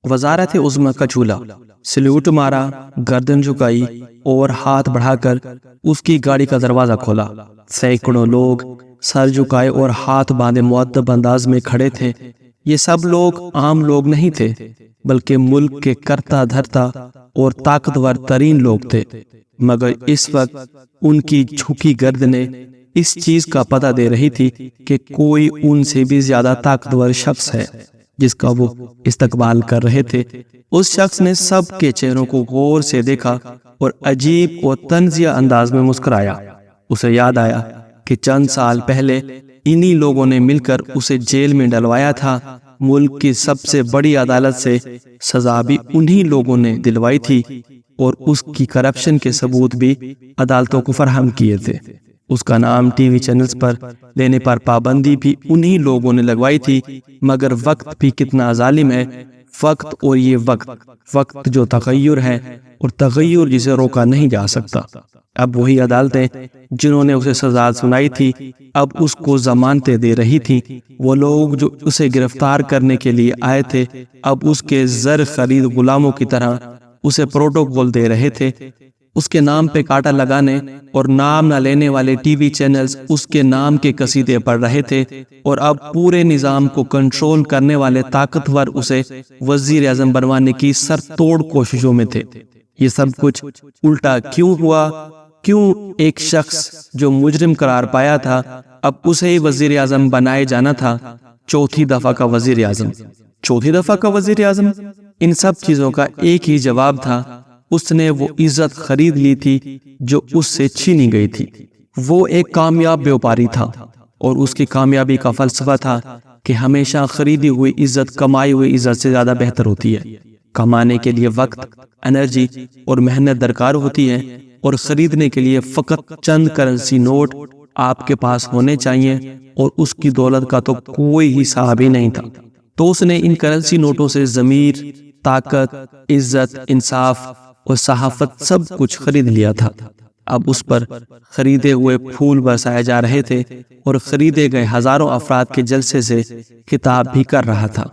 وزارت عظمیٰ کا چولہا، سلیوٹ مارا، گردن جھکائی اور ہاتھ بڑھا کر اس کی گاڑی کا دروازہ کھولا۔ سینکڑوں لوگ سر جھکائے اور ہاتھ باندھے مؤدب انداز میں کھڑے تھے۔ یہ سب لوگ عام لوگ نہیں تھے، بلکہ ملک کے کرتا دھرتا اور طاقتور ترین لوگ تھے، مگر اس وقت ان کی جھکی گردنیں اس چیز کا پتہ دے رہی تھی کہ کوئی ان سے بھی زیادہ طاقتور شخص ہے جس کا وہ استقبال کر رہے تھے۔ اس شخص نے سب کے چہروں کو غور سے دیکھا اور عجیب اور طنزیہ انداز میں مسکرایا۔ اسے یاد آیا کہ چند سال پہلے انہی لوگوں نے مل کر اسے جیل میں ڈلوایا تھا۔ ملک کی سب سے بڑی عدالت سے سزا بھی انہی لوگوں نے دلوائی تھی اور اس کی کرپشن کے ثبوت بھی عدالتوں کو فراہم کیے تھے۔ اس کا نام ٹی وی چینلز پر لینے پر پابندی بھی انہی لوگوں نے لگوائی تھی، مگر وقت بھی کتنا ظالم ہے۔ وقت اور یہ وقت جو تغیر ہے اور تغیر جسے روکا نہیں جا سکتا۔ اب وہی عدالتیں جنہوں نے اسے سزا سنائی تھی اب اس کو ضمانتیں دے رہی تھی۔ وہ لوگ جو اسے گرفتار کرنے کے لیے آئے تھے اب اس کے زر خرید غلاموں کی طرح اسے پروٹوکول دے رہے تھے۔ اس کے نام پہ کاٹا لگانے اور نام نہ لینے والے ٹی وی چینلز اس کے نام کے قصیدے پڑھ رہے تھے، اور اب پورے نظام کو کنٹرول کرنے والے طاقتور اسے وزیر اعظم بنوانے کی سر توڑ کوششوں میں تھے۔ یہ سب کچھ الٹا کیوں ہوا؟ کیوں ایک شخص جو مجرم قرار پایا تھا اب اسے ہی وزیر اعظم بنائے جانا تھا؟ چوتھی دفعہ کا وزیر اعظم، چوتھی دفعہ کا وزیر اعظم۔ ان سب چیزوں کا ایک ہی جواب تھا، اس نے وہ عزت خرید لی تھی جو اس سے چھینی گئی تھی۔ وہ ایک کامیاب بیوپاری تھا اور اس کی کامیابی کا فلسفہ تھا کہ ہمیشہ خریدی ہوئی عزت کمائی ہوئی عزت سے زیادہ بہتر ہوتی ہے۔ کمانے کے لیے وقت، انرجی اور محنت درکار ہوتی ہے، اور خریدنے کے لیے فقط چند کرنسی نوٹ آپ کے پاس ہونے چاہیے، اور اس کی دولت کا تو کوئی حساب ہی نہیں تھا۔ تو اس نے ان کرنسی نوٹوں سے ضمیر، طاقت، عزت، انصاف اور صحافت سب کچھ خرید لیا تھا۔ اب اس پر خریدے ہوئے پھول برسائے جا رہے تھے اور خریدے گئے ہزاروں افراد کے جلسے سے خطاب بھی کر رہا تھا،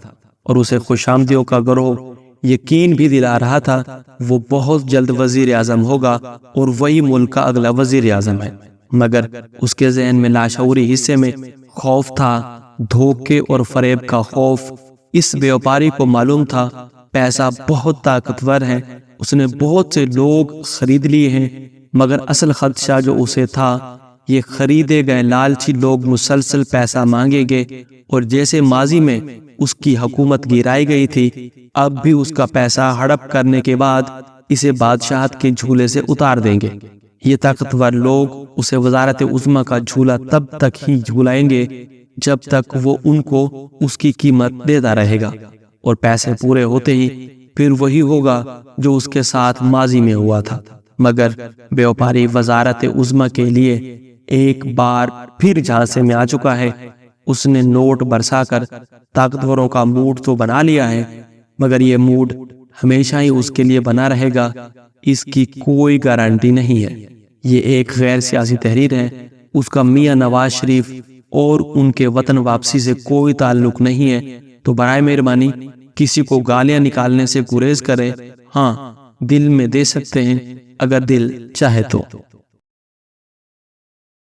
اور اسے خوش آمدیوں کا گروہ یقین بھی دلا رہا تھا وہ بہت جلد وزیر اعظم ہوگا اور وہی ملک کا اگلا وزیر اعظم ہے۔ مگر اس کے ذہن میں لاشعوری حصے میں خوف تھا، دھوکے اور فریب کا خوف۔ اس بیوپاری کو معلوم تھا پیسہ بہت طاقتور ہے، اس نے بہت سے لوگ خرید لیے ہیں، مگر اصل خدشہ جو اسے تھا یہ خریدے گئے لالچی لوگ مسلسل پیسہ مانگیں گے، اور جیسے ماضی میں اس کی حکومت گرائی گئی تھی اب بھی اس کا پیسہ ہڑپ کرنے کے بعد اسے بادشاہت کے جھولے سے اتار دیں گے۔ یہ طاقتور لوگ اسے وزارت عظمیٰ کا جھولا تب تک ہی جھولائیں گے جب تک وہ ان کو اس کی قیمت دیتا رہے گا، اور پیسے پورے ہوتے ہی پھر وہی ہوگا جو اس کے ساتھ ماضی میں ہوا تھا۔ مگر بیوپاری وزارت عظمیٰ کے لیے ایک بار پھر جھانسے میں آ چکا ہے۔ اس نے نوٹ برسا کر طاقتوروں کا موڈ تو بنا لیا ہے، مگر یہ موڈ ہمیشہ ہی اس کے لیے بنا رہے گا اس کی کوئی گارنٹی نہیں ہے۔ یہ ایک غیر سیاسی تحریر ہے، اس کا میاں نواز شریف اور ان کے وطن واپسی سے کوئی تعلق نہیں ہے۔ تو برائے مہربانی کسی کو گالیاں نکالنے سے گریز کرے، ہاں دل میں دے سکتے ہیں اگر دل چاہے تو۔